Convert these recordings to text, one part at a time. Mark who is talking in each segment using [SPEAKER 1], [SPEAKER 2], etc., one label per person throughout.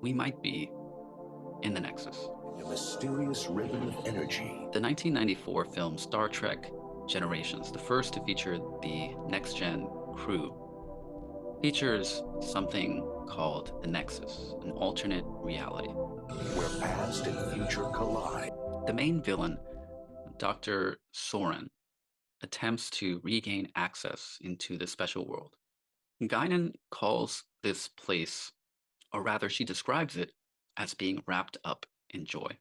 [SPEAKER 1] we might be in the Nexus.
[SPEAKER 2] In a mysterious ribbon of energy.
[SPEAKER 1] The 1994 film Star Trek Generations, the first to feature the next-gen crew, features something called the Nexus, an alternate reality.
[SPEAKER 2] Where past and future collide.
[SPEAKER 1] The main villain, Dr. Soran, attempts to regain access into the special world. Guinan calls this place, or rather she describes it, as being wrapped up in joy.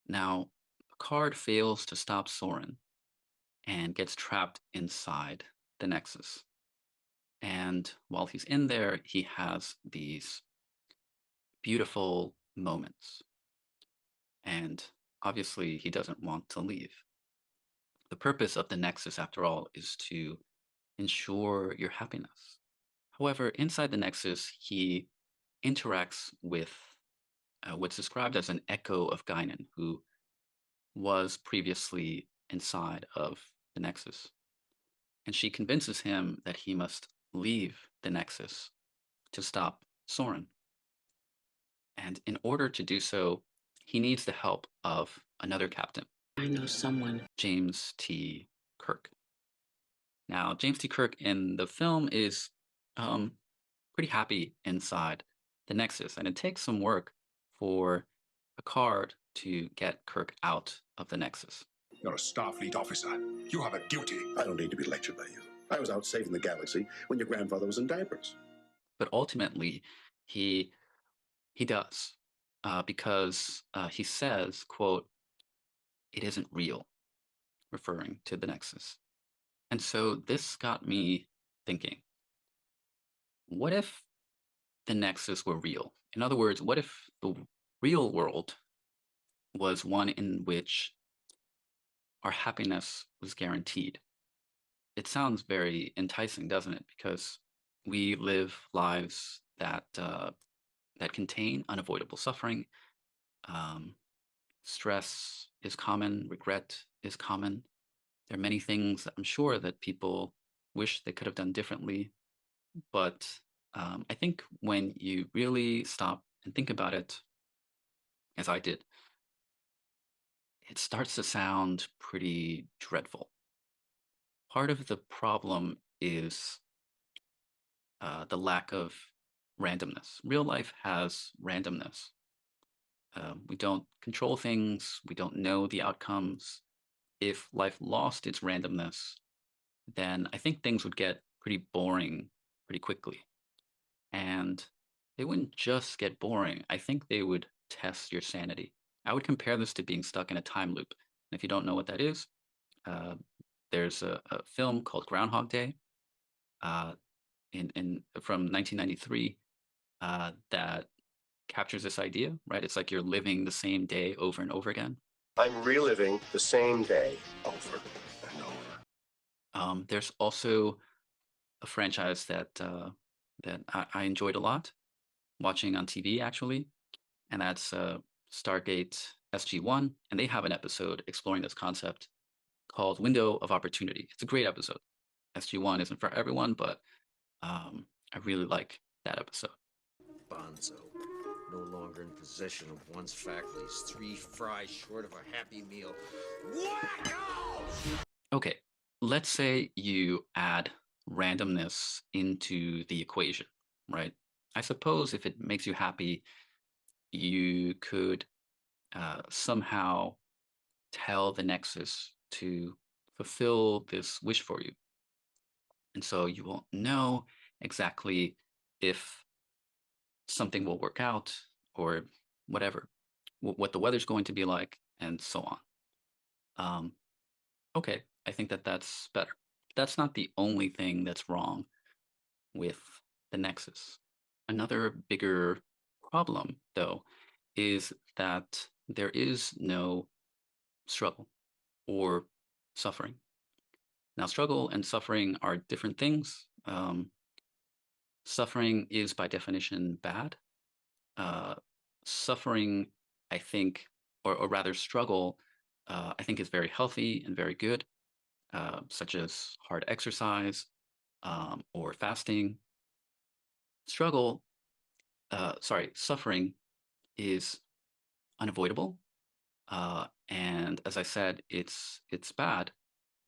[SPEAKER 1] Now, Picard fails to stop Soran and gets trapped inside the Nexus. And while he's in there, he has these beautiful moments. And obviously, he doesn't want to leave. The purpose of the Nexus, after all, is to ensure your happiness. However, inside the Nexus, he interacts with what's described as an echo of Guinan, who was previously inside of the Nexus. And she convinces him that he must leave the Nexus to stop Soran. And in order to do so, he needs the help of another captain.
[SPEAKER 3] I know someone.
[SPEAKER 1] James T. Kirk. Now, James T. Kirk in the film is pretty happy inside the Nexus, and it takes some work for Picard to get Kirk out of the Nexus.
[SPEAKER 4] You're a Starfleet officer. You have a duty.
[SPEAKER 5] I don't need to be lectured by you. I was out saving the galaxy when your grandfather was in diapers.
[SPEAKER 1] But ultimately, he does, because he says, quote, "It isn't real," referring to the Nexus. And so this got me thinking, what if the Nexus were real? In other words, what if the real world was one in which our happiness was guaranteed? It sounds very enticing, doesn't it? Because we live lives that that contain unavoidable suffering. Stress is common. Regret is common. There are many things that I'm sure that people wish they could have done differently. But I think when you really stop and think about it, as I did, it starts to sound pretty dreadful. Part of the problem is the lack of randomness. Real life has randomness. We don't control things. We don't know the outcomes. If life lost its randomness, then I think things would get pretty boring pretty quickly. And they wouldn't just get boring. I think they would test your sanity. I would compare this to being stuck in a time loop. And if you don't know what that is, there's a film called Groundhog Day from 1993 that captures this idea, right? It's like you're living the same day over and over again.
[SPEAKER 5] I'm reliving the same day over and over.
[SPEAKER 1] There's also a franchise that I enjoyed a lot watching on TV, actually, and that's Stargate SG-1, and they have an episode exploring this concept called Window of Opportunity. It's a great episode. SG-1 isn't for everyone, but I really like that episode.
[SPEAKER 6] Bonzo, no longer in possession of one's faculties, 3 fries short of a happy meal. Wacko!
[SPEAKER 1] Okay, let's say you add randomness into the equation, right? I suppose if it makes you happy, you could somehow tell the Nexus to fulfill this wish for you. And so you won't know exactly if something will work out or whatever, what the weather's going to be like, and so on. Okay, I think that that's better. That's not the only thing that's wrong with the Nexus. Another bigger problem, though, is that there is no struggle or suffering. Now, struggle and suffering are different things. Suffering is by definition bad. Suffering, I think, or rather struggle, I think is very healthy and very good, such as hard exercise or fasting. Suffering is unavoidable. And as I said, it's bad,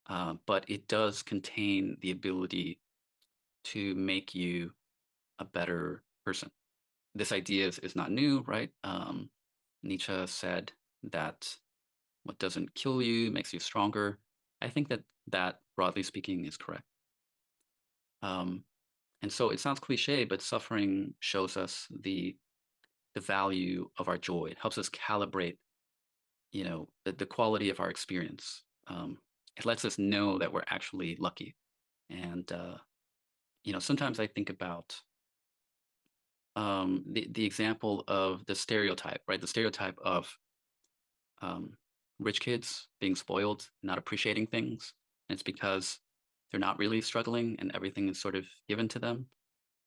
[SPEAKER 1] but it does contain the ability to make you a better person. This idea is not new, right? Nietzsche said that what doesn't kill you makes you stronger. I think that that, broadly speaking, is correct. Um, and so it sounds cliche, but suffering shows us the value of our joy. It helps us calibrate, the quality of our experience. It lets us know that we're actually lucky. And sometimes I think about the example of the stereotype, right? The stereotype of um, rich kids being spoiled, not appreciating things. And it's because they're not really struggling and everything is sort of given to them.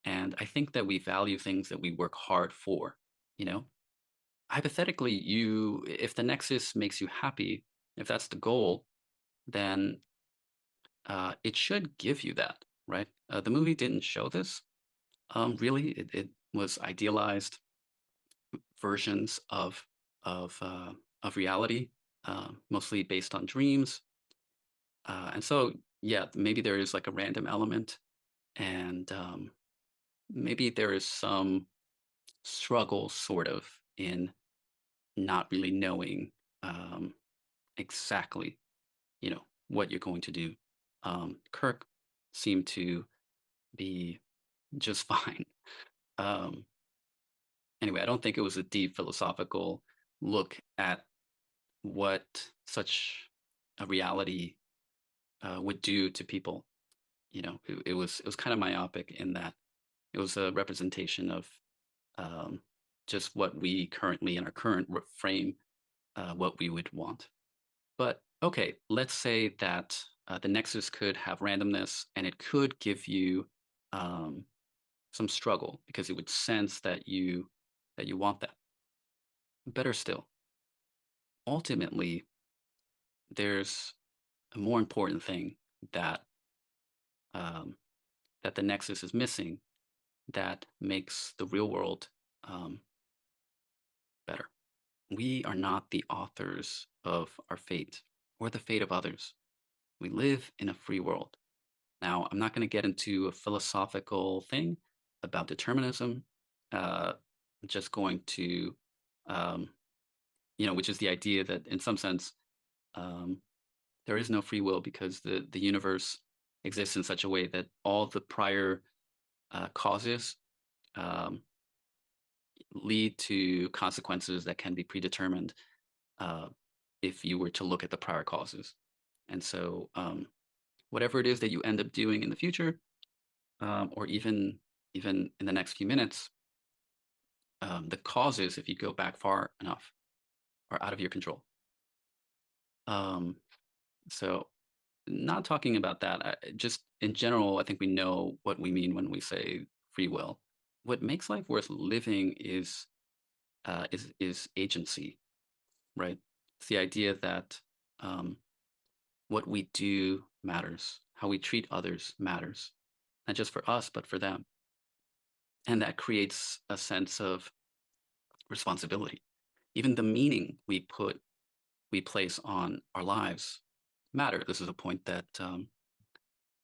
[SPEAKER 1] And I think that we value things that we work hard for, you know? Hypothetically, if the Nexus makes you happy, if that's the goal, then it should give you that, right? The movie didn't show this. Really, it was idealized versions of reality, mostly based on dreams. And so, yeah, maybe there is like a random element, and maybe there is some struggle, sort of, in not really knowing um, exactly, what you're going to do. Kirk seemed to be just fine. Um, anyway, I don't think it was a deep philosophical look at what such a reality would do to people. It was kind of myopic in that it was a representation of um, just what we currently in our current frame, what we would want. But okay, let's say that the Nexus could have randomness and it could give you um, some struggle because it would sense that you want that. Better still, ultimately, there's a more important thing that um, that the Nexus is missing that makes the real world um, better. We are not the authors of our fate or the fate of others. We live in a free world. Now, I'm not going to get into a philosophical thing about determinism. I'm just going to, um, which is the idea that in some sense, um, there is no free will because the universe exists in such a way that all the prior causes um, lead to consequences that can be predetermined uh, if you were to look at the prior causes. And so, whatever it is that you end up doing in the future, or even in the next few minutes, the causes, if you go back far enough, are out of your control. Um, so, not talking about that. Just in general, I think we know what we mean when we say free will. What makes life worth living is agency, right? It's the idea that um, what we do matters, how we treat others matters, not just for us but for them, and that creates a sense of responsibility. Even the meaning we place on our lives matter. This is a point that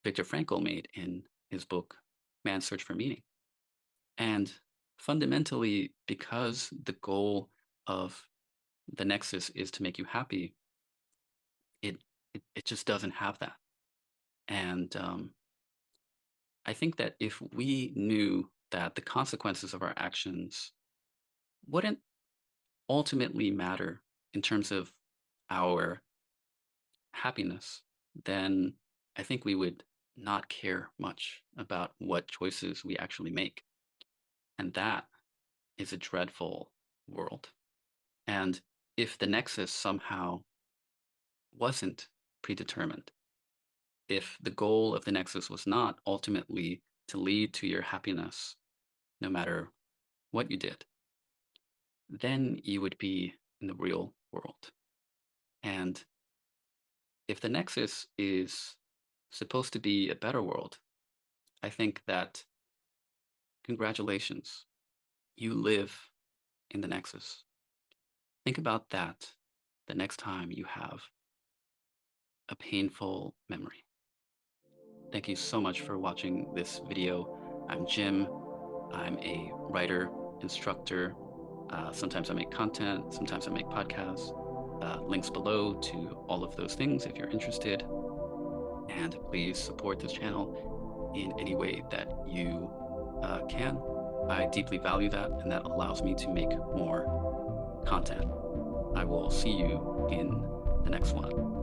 [SPEAKER 1] Viktor Frankl made in his book Man's Search for Meaning. And fundamentally, because the goal of the Nexus is to make you happy, it it just doesn't have that. And I think that if we knew that the consequences of our actions wouldn't ultimately matter in terms of our happiness, then I think we would not care much about what choices we actually make. And that is a dreadful world. And if the Nexus somehow wasn't predetermined, if the goal of the Nexus was not ultimately to lead to your happiness, no matter what you did, then you would be in the real world. And if the Nexus is supposed to be a better world, I think that congratulations, you live in the Nexus. Think about that the next time you have a painful memory. Thank you so much for watching this video. I'm Jim. I'm a writer, instructor. Sometimes I make content, sometimes I make podcasts. Links below to all of those things if you're interested. And please support this channel in any way that you can. I deeply value that, and that allows me to make more content. I will see you in the next one.